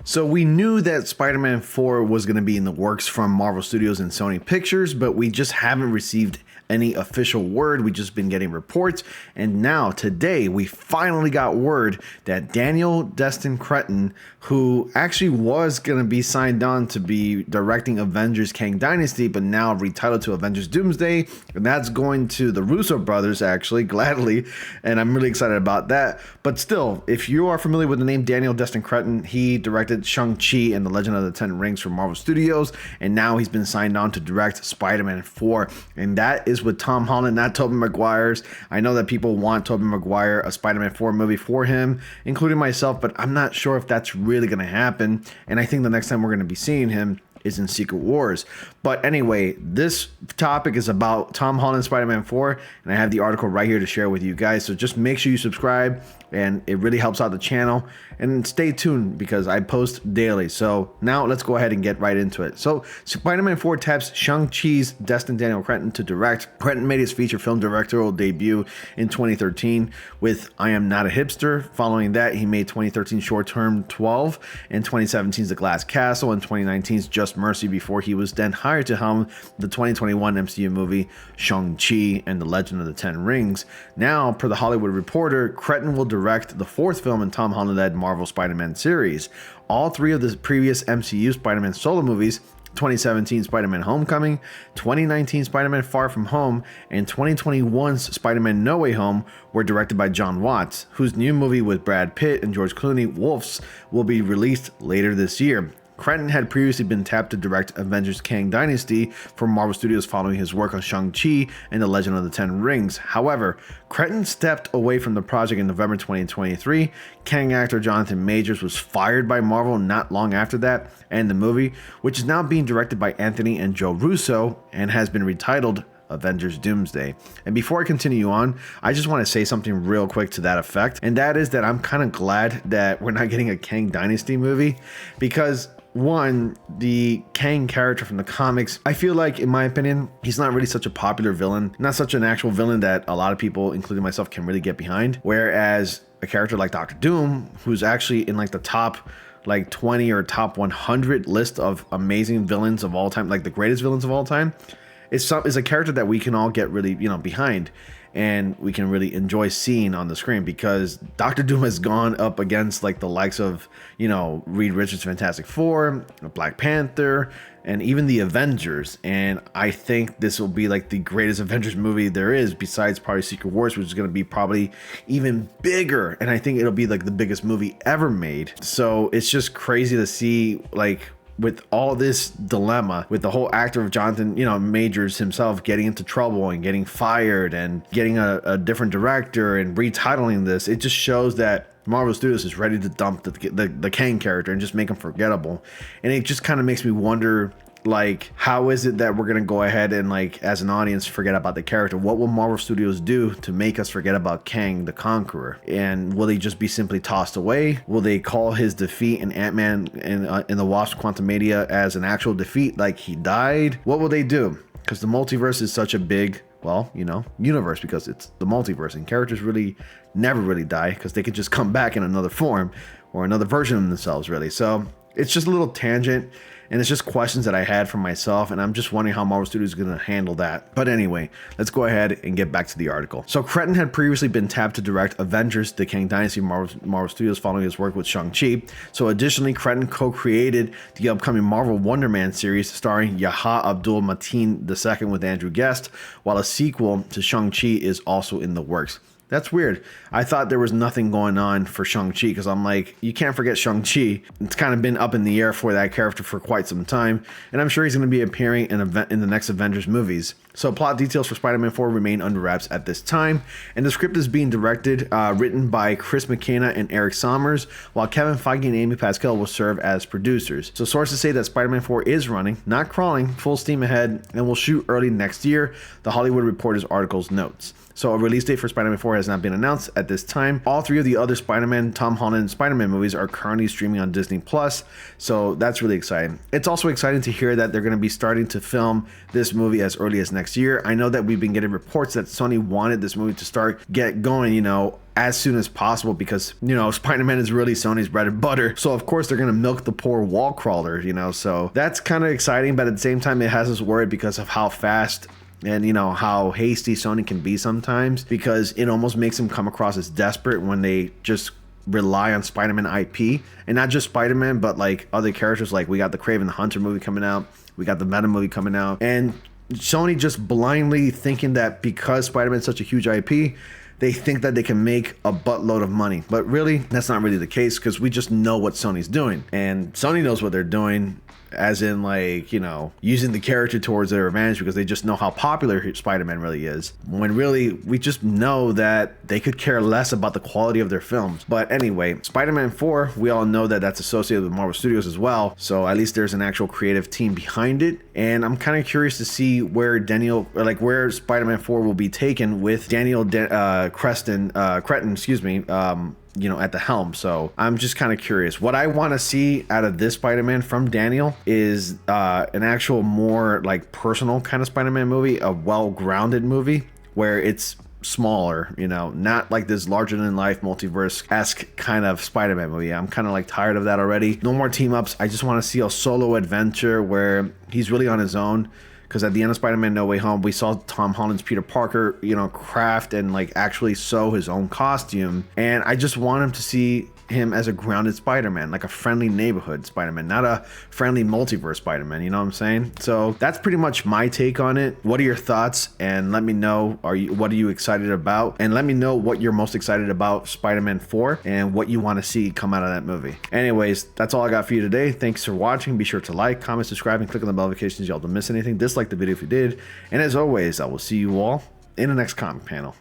So we knew that Spider-Man 4 was going to be in the works from Marvel Studios and Sony Pictures, but we just haven't received any official word. We just been getting reports, and now today we finally got word that Destin, Cretton, who actually was going to be signed on to be directing Avengers Kang Dynasty, but now retitled to Avengers Doomsday, and that's going to the Russo brothers, actually, gladly, and I'm really excited about that. But still, if you are familiar with the name Destin Cretton, he directed Shang-Chi and the Legend of the Ten Rings for Marvel Studios, and now he's been signed on to direct Spider-Man 4, and that is with Tom Holland, not Tobey Maguire's. I know that people want Tobey Maguire a Spider-Man 4 movie for him, including myself, but I'm not sure if that's really going to happen, and I think the next time we're going to be seeing him is in Secret Wars. But anyway, this topic is about Tom Holland Spider-Man 4, and I have the article right here to share with you guys, so just make sure you subscribe, and it really helps out the channel, and stay tuned because I post daily. So now let's go ahead and get right into it. So Spider-Man 4 taps Shang-Chi's Destin Cretton to direct. Cretton made his feature film directorial debut in 2013 with I Am Not a Hipster. Following that, he made 2013 short term 12 and 2017's The Glass Castle and 2019's Just Mercy before he was then hired to helm the 2021 MCU movie Shang-Chi and the Legend of the Ten Rings. Now, per the Hollywood Reporter, Cretton will direct the fourth film in Tom Holland-led Marvel Spider-Man series. All three of the previous MCU Spider-Man solo movies, 2017 Spider-Man Homecoming, 2019 Spider-Man Far From Home, and 2021's Spider-Man No Way Home, were directed by John Watts, whose new movie with Brad Pitt and George Clooney, Wolves, will be released later this year. Cretton had previously been tapped to direct Avengers Kang Dynasty for Marvel Studios following his work on Shang-Chi and the Legend of the Ten Rings. However, Cretton stepped away from the project in November 2023. Kang actor Jonathan Majors was fired by Marvel not long after that, and the movie, which is now being directed by Anthony and Joe Russo and has been retitled Avengers Doomsday. And before I continue on, I just want to say something real quick to that effect, and that is that I'm kind of glad that we're not getting a Kang Dynasty movie, because one, the Kang character from the comics, I feel like, in my opinion, he's not really such a popular villain, not such an actual villain that a lot of people, including myself, can really get behind. Whereas a character like Doctor Doom, who's actually in like the top like 20 or top 100 list of amazing villains of all time, like the greatest villains of all time, is a character that we can all get really, behind, and we can really enjoy seeing on the screen, because Doctor Doom has gone up against like the likes of, Reed Richards' Fantastic Four, Black Panther, and even the Avengers. And I think this will be like the greatest Avengers movie there is, besides probably Secret Wars, which is going to be probably even bigger. And I think it'll be like the biggest movie ever made. So it's just crazy to see, like, with all this dilemma, with the whole actor of Jonathan, Majors himself getting into trouble and getting fired and getting a different director and retitling this, it just shows that Marvel Studios is ready to dump the Kang character and just make him forgettable. And it just kind of makes me wonder, like, how is it that we're gonna go ahead and, like, as an audience, forget about the character? What will Marvel Studios do to make us forget about Kang the Conqueror? And will he just be simply tossed away? Will they call his defeat in Ant-Man in the Wasp Quantumania as an actual defeat, like he died? What will they do? Because the multiverse is such a big, universe, because it's the multiverse, and characters really never really die, because they could just come back in another form or another version of themselves, really. So it's just a little tangent, and it's just questions that I had for myself, and I'm just wondering how Marvel Studios is going to handle that. But anyway, let's go ahead and get back to the article. So Cretton had previously been tapped to direct Avengers, the Kang Dynasty, Marvel Studios, following his work with Shang-Chi. So additionally, Cretton co-created the upcoming Marvel Wonder Man series starring Yahya Abdul-Mateen II with Andrew Guest, while a sequel to Shang-Chi is also in the works. That's weird. I thought there was nothing going on for Shang-Chi, because I'm like, you can't forget Shang-Chi. It's kind of been up in the air for that character for quite some time, and I'm sure he's going to be appearing in the next Avengers movies. So plot details for Spider-Man 4 remain under wraps at this time, and the script is being written by Chris McKenna and Eric Sommers, while Kevin Feige and Amy Pascal will serve as producers. So sources say that Spider-Man 4 is running, not crawling, full steam ahead, and will shoot early next year, the Hollywood Reporter's articles notes. So a release date for Spider-Man 4 has not been announced at this time. All three of the other Spider-Man, Tom Holland Spider-Man movies are currently streaming on Disney Plus, so that's really exciting. It's also exciting to hear that they're going to be starting to film this movie as early as next year. I know that we've been getting reports that Sony wanted this movie to get going, you know, as soon as possible, because, you know, Spider-Man is really Sony's bread and butter. So of course they're gonna milk the poor wall crawler, you know, so that's kind of exciting, but at the same time it has us worried because of how fast and, you know, how hasty Sony can be sometimes, because it almost makes them come across as desperate when they just rely on Spider-Man IP, and not just Spider-Man, but like other characters. Like we got the Kraven the Hunter movie coming out, we got the Venom movie coming out, and Sony just blindly thinking that because Spider-Man is such a huge IP, they think that they can make a buttload of money. But really, that's not really the case, because we just know what Sony's doing. And Sony knows what they're doing, as in, like, you know, using the character towards their advantage, because they just know how popular Spider-Man really is. When really, we just know that they could care less about the quality of their films. But anyway, Spider-Man 4, we all know that that's associated with Marvel Studios as well. So at least there's an actual creative team behind it. And I'm kind of curious to see where where Spider-Man 4 will be taken with Cretton, excuse me, you know, at the helm. So I'm just kind of curious. What I want to see out of this Spider-Man from Daniel is an actual more like personal kind of Spider-Man movie, a well-grounded movie where it's smaller, you know, not like this larger than life multiverse-esque kind of Spider-Man movie. I'm kind of like tired of that already. No more team ups. I just want to see a solo adventure where he's really on his own. Because at the end of Spider-Man No Way Home, we saw Tom Holland's Peter Parker, you know, craft and like actually sew his own costume. And I just want him to see him as a grounded Spider-Man, like a friendly neighborhood Spider-Man, not a friendly multiverse Spider-Man, you know what I'm saying? So that's pretty much my take on it. What are your thoughts? And let me know, what are you excited about? And let me know what you're most excited about Spider-Man 4 and what you want to see come out of that movie. Anyways, that's all I got for you today. Thanks for watching. Be sure to like, comment, subscribe, and click on the bell notifications so y'all don't miss anything. Dislike the video if you did. And as always, I will see you all in the next comic panel.